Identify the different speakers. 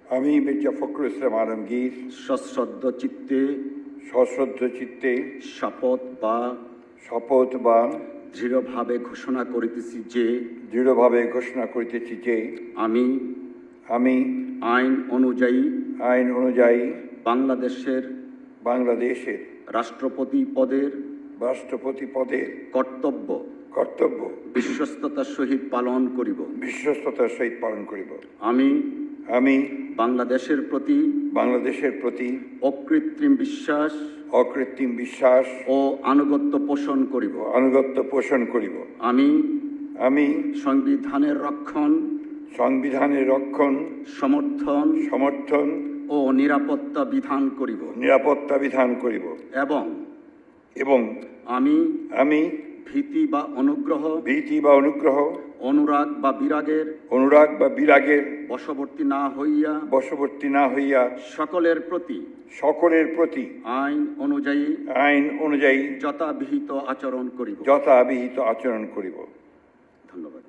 Speaker 1: আমি
Speaker 2: মির্জা ফখরুল ইসলাম আলমগীর
Speaker 1: সশ্রদ্ধ চিত্তে শপথ বা দৃঢ়ভাবে ঘোষণা করিতেছি যে আমি আইন অনুযায়ী বাংলাদেশের রাষ্ট্রপতি পদের কর্তব্য বিশ্বস্ততার সহিত পালন করিব। আমি বাংলাদেশের প্রতি অকৃত্রিম বিশ্বাস ও আনুগত্য পোষণ করিব। আমি সংবিধানের রক্ষণ সমর্থন ও নিরাপত্তা বিধান করিব এবং আমি ভীতি বা অনুগ্রহ অনুরাগ বা বিরাগের বশবর্তী না হইয়া সকলের প্রতি আইন অনুযায়ী যথাবিহিত আচরণ করিব।
Speaker 2: ধন্যবাদ।